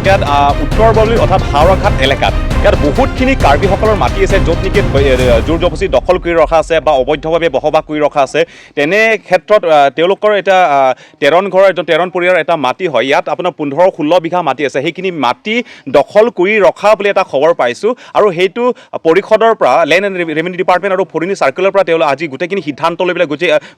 ইয়াত উত্তৰ বৰলী অৰ্থাৎ হাওৰাঘাট এলেকাত ইয়াত বহুতখিনি কাৰ্বিসকলৰ মাটি আছে য'ত নেকি জোৰ জবৰদস্তি দখল কৰি ৰখা আছে বা অবৈধভাৱে বসবাস কৰি ৰখা আছে। তেনে ক্ষেত্ৰত তেওঁলোকৰ এটা 13 ঘৰৰ 13 পৰিয়ালৰ এটা মাটি হয়। ইয়াত আপোনাৰ 15-16 বিঘা মাটি আছে। সেইখিনি মাটি দখল কৰি ৰখা বুলি এটা খবৰ পাইছোঁ আৰু সেইটো পৰিষদৰ পৰা লেণ্ড এণ্ড ৰেভিনিউ ডিপাৰ্টমেণ্ট আৰু ফৰিনি চাৰ্কুলাৰ পৰা তেওঁলোকে আজি গোটেইখিনি সিদ্ধান্ত লৈ পেলাই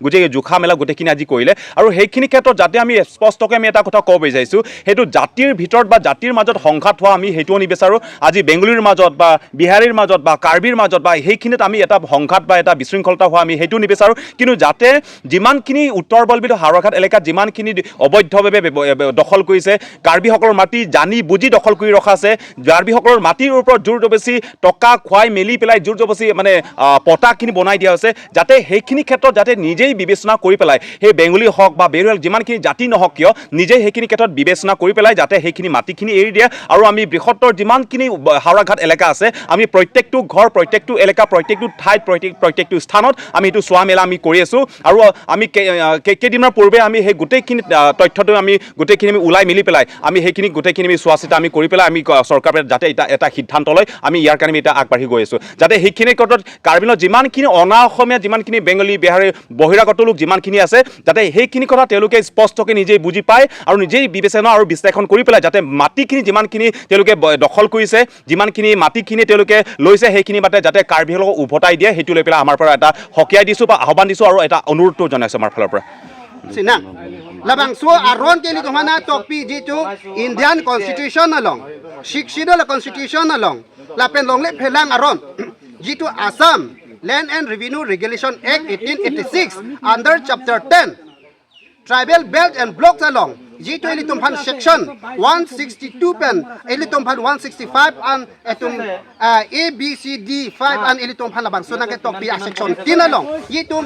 গোটেই জোখা মেলা গোটেইখিনি আজি কৰিলে। আৰু সেইখিনি ক্ষেত্ৰত যাতে আমি স্পষ্টকৈ আমি এটা কথা ক'ব বিচাৰিছোঁ, সেইটো জাতিৰ ভিতৰত বা জাতিৰ মাজত সংঘাত হোৱা আমি সেইটোও নিবিচাৰোঁ। আজি বেংগলীৰ মাজত বা বিহাৰীৰ মাজত বা কাৰ্বিৰ মাজত বা সেইখিনিত আমি এটা সংঘাত বা এটা বিশৃংখলতা হোৱা আমি সেইটোও নিবিচাৰোঁ। কিন্তু যাতে যিমানখিনি উত্তৰ বৰবীৰ হাওৰাঘাট এলেকাত যিমানখিনি অবৈধভাৱে দখল কৰিছে, কাৰ্বিসকলৰ মাটি জানি বুজি দখল কৰি ৰখা আছে, কাৰ্বিসকলৰ মাটিৰ ওপৰত জোৰ জবৰদস্তি টকা খুৱাই মেলি পেলাই জোৰ জবৰদস্তি মানে পতাখিনি বনাই দিয়া হৈছে, যাতে সেইখিনি ক্ষেত্ৰত যাতে নিজেই বিবেচনা কৰি পেলাই সেই বেংগলী হওক বা বেৰুৱাল যিমানখিনি জাতি নহওক কিয় নিজেই সেইখিনি ক্ষেত্ৰত বিবেচনা কৰি পেলাই যাতে সেইখিনি মাটিখিনি এৰি দিয়ে। আৰু আমি বৃহত্তৰ যিমানখিনি হাওৰাঘাট এলেকা আছে আমি প্ৰত্যেকটো ঘৰ, প্ৰত্যেকটো এলেকা, প্ৰত্যেকটো ঠাইত, প্ৰত্যেকটো স্থানত আমি এইটো চোৱা মেলা আমি কৰি আছোঁ। আৰু আমি কেইদিনমানৰ পূৰ্বে আমি সেই গোটেইখিনি তথ্যটো আমি গোটেইখিনি আমি ওলাই মিলি পেলাই আমি সেইখিনি গোটেইখিনি আমি চোৱা চিতা আমি কৰি পেলাই আমি চৰকাৰে যাতে এটা সিদ্ধান্ত লয়, আমি ইয়াৰ কাৰণে আমি এতিয়া আগবাঢ়ি গৈ আছোঁ। যাতে সেইখিনি ক্ষেত্ৰত কাৰ্বিলৰ যিমানখিনি অনা অসমীয়া যিমানখিনি বেংগলী বিহাৰী বহিৰাগত লোক যিমানখিনি আছে যাতে সেইখিনি কথা তেওঁলোকে স্পষ্টকৈ নিজেই বুজি পায় আৰু নিজেই বিবেচনা আৰু বিশ্লেষণ কৰি পেলাই যাতে মাটিখিনি যিমানখিনি তেওঁলোকে দখল কৰিছে, যিমানখিনি মাটিখিনি তেওঁলোকে লৈছে সেইখিনি বাটে যাতে কাৰ্বিসকলক উভতাই দিয়ে, সেইটো লৈ পেলাই আমাৰ পৰা এটা সকীয়াই দিছোঁ বা আহ্বান দিছোঁ আৰু এটা অনুৰোধটো জনাইছোঁ আমাৰ ফালৰ পৰা। Sina, labang so aron kini kumana topi jitu Indian Constitution along, Shikshidol Constitution along, lapen longle pelang aron, jitu Assam Land and Revenue Regulation Act 1886 under Chapter 10, Tribal Belt and Blocks along. Jitu ilitumpan section 162 pen ilitumpan 165 an etum A B C D 5 an ilitumpan labang so nang topi a section 10 along yitum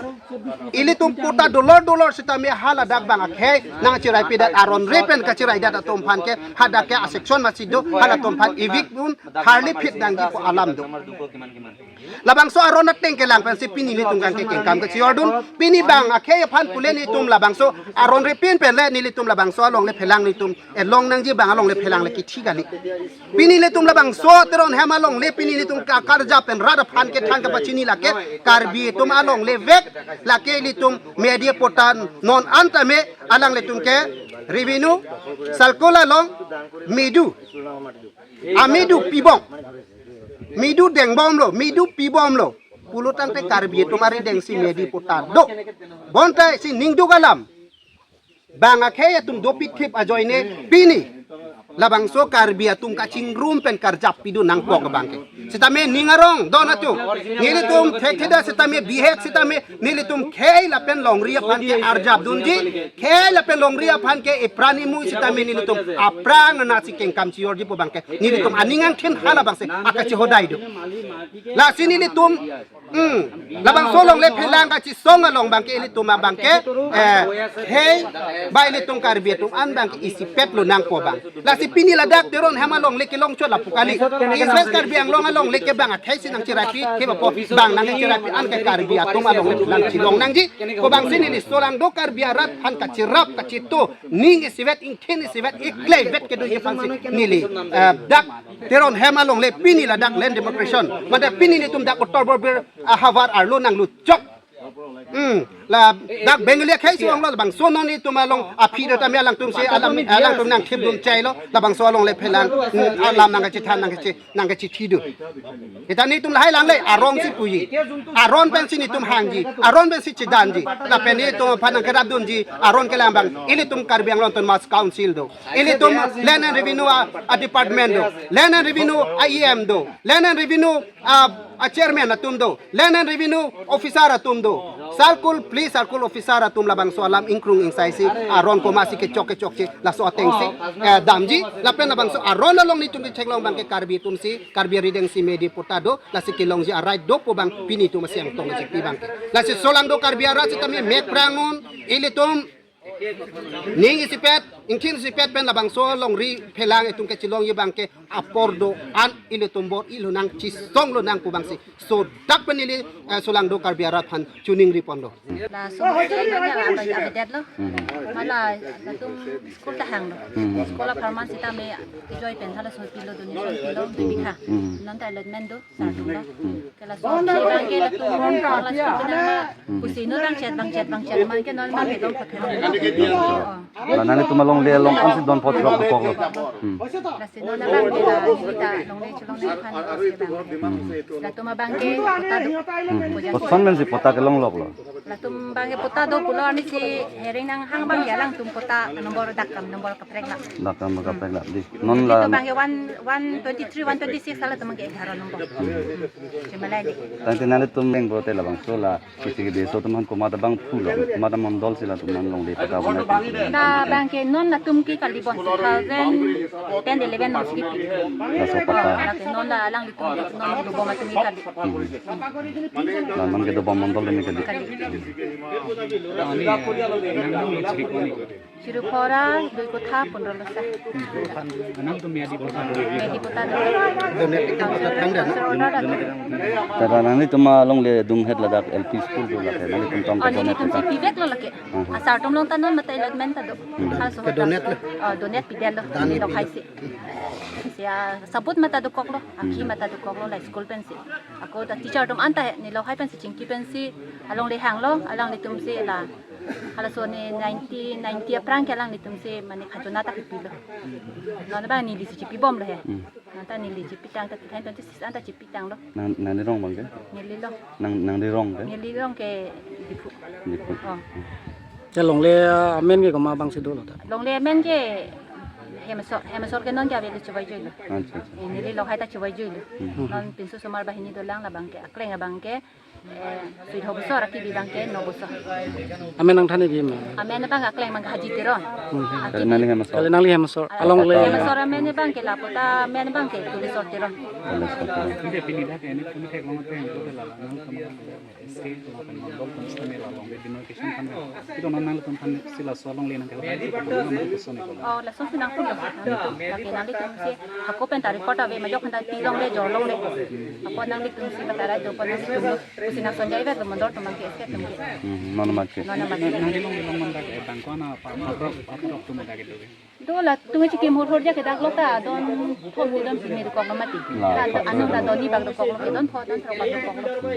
ilitum puta dollar sitami haladak bang akhe nang chirai pidat aron repen ka chirai dat tumpan ke hadake a section masido halatumpan evik bun harli fit dang gi ko alam do labang so aron at tengke lang pensi pinili tunggang ke kengkam ke siordun pini bang akhe pan pulen itum labang so aron repin pen le nilitum labang so along le phelang ni tum elong nang ji bang along le phelang le ki thigali pini le tum labang so teron hem along le pini ni tum ka karja pen rada phan ke thang ka pachini la ke karbi tum along le vek la ke li tum media potan non anta me alang le tum ke revenue salkola long midu amidu pibong midu dengbom lo midu pibom lo pulutan te karbi tumari deng si medi potan do bonta si ningdu galam banga kaya tum dopit kip ajoine pini labang so karbia tum kaching room pen karjap pidu nang pok bangke sitame ningarong donatu nilitum thekida sitame bihek sitame nilitum khei lapen longria phan ke arjab dunji khei lapen longria phan ke iprani mu sitame nilitum aprang na si kengkam si orji po bangke nilitum aningang thin hala bangse akachi hodai do la sinilitum labang so long le phelang ka chi song along bangke ilitum bangke khei bai litum karbia tum an bangke isipet lo nang po bang la si pini ladak teron hamalong leke long chot la pukali isres karbiang long along leke bang athai sinang chirapi ke po bang nang chirapi an ke karbia tum along le lang chilong nang ji ko bang sini ni solang do karbia rat han ka chirap ka chito ning isivet in ken isivet iklei vet ke do ifan si nili dak teron hamalong le pini ladak land democration mada pini ni tum dak otor bor havar arlo nang lu chok la dak bengali khai suang lo bang so noni tumalong api do tamya lang tum se alang tum nang thib dum chai lo la bang so long le phelang alam nang chi than nang chi thi du eta ni tum lai lang le arong si puyi aron pen si ni tum hangji aron pen si chidan ji la pen ni tum phanang kadab dun ji aron ke lam bang ili tum karbiang lon ton mas council do ili tum land and revenue a department do land and revenue IEM do land and revenue a chairman atum do land and revenue officer atum do sarkul officer atum labang so alam ingkrung insai si aron ko masi ke chok la so ateng si damji la pen labang so aron long ni tum di cheklong bang ke karbi tum si karbi rideng si medi potado la si kilong ji arai do po bang pini tum siang tong si pi bang la si solang do karbi ara si kami mek prangon ilitum ning isipet Ingkin si pet pen labang so long ri pelang itong kecilong yebang ke apordo an ile tombor ilu nang cisong lo nang kubang si so dak penili sulang do karbiara pan tuning ri pondo. Là số một cái đó là bây giờ đẹp lắm mà là tum school ta hàng đó school là permanent kita me joy pen thala so pilo do ni so pilo baby kha non ta element do sa tum đó cái là số cái bang cái là tum ron là school na kusi no bang chat mà cái non mà phải don phật là nãy tụi mình long le long ăn don pot rock bọc rồi là xin nó bang cái là kita long le cholong le khan là tum bang cái ta do pot fan men si pota ke long lok lo là tum bang cái pota do pulo ni si hering nang hang bang ya lang tum pota nombor dakam nombor kaprek lah nak kam ka pek la di non itu la bang ke 123 126 salah tum ke 11 nombor cuma lagi tante nãy tụi mình bro te la bang so la kisi ke deso tụi mình ko ma da bang phu lo ma da mondol sila tụi mình long le pata bona da bang ke non la tum ki kalibon 2010 11 non skip la so pata la ke non la lang tum non do boma tum kali la man ke do bang mondol le ke di Siru pora doi ko tha pondro losa Anang tu medi pota do. medi pota do Donet ikan pada tang dan. tara nãy tụi mà long le dung het la dak lp school do la ke nãy tụi tong ke Ani don tum si pivek lo laki asar tum long tanon mata element ta do haso donet lo. donet pidel lo ni lo khaisi sia sabut mata do koklo aki mata do koklo la school pen si ako ta teacher tum anta ni lo khai pen si chingki pen si along le hang lo alang le tum si la hala so ni 90 aprang ke alang le tum si mani khajona ta pilo non ba ni li si chipi bom lo he nanta ni li chipi tang ta 26 anta chipi tang lo nang di rong bang ke ni li lo nang di rong ke ni li long ke dipu di pu oh Cha long le men ke ko ma bang sido lo ta. long le men ke hemasor ke non ja ve le chubai joi lo अच्छा ini li lo hai ta chubai joi lo non pinsu sumar bahini do lang la bangke akleng bangke sui ho besor ki bi bangke no besor Amen nang thani di ma. amen bang akleng bang haji tiron kali nali ha masuk Kali nang li hem so along le hemasor amen bangke la pota amen bangke tulis sor tiron Hindi pinida ke ni kumi tek long tek do la nang kam ske lo kan long dol kan stame la long de notification kan. Ito nang nang tum kan sila so long le nang ka ko so ni ko. oh la son sinang pulo la ke nang li tum se ako pen ta report ave ma jok ta ti long le jor long le ako nang li tum se batara do pa nang tum sinang sonjai ve mandor tum ke ske tum ke non mat ke non Nang di long man da ke bang ko na pa rock tu ma da ke do. do la tu ngi ki mur hor ja ke dak lo ta don thon mi don mi ko mati ta anu ta doni bag do ko lo ke don pho don thro bag do ko lo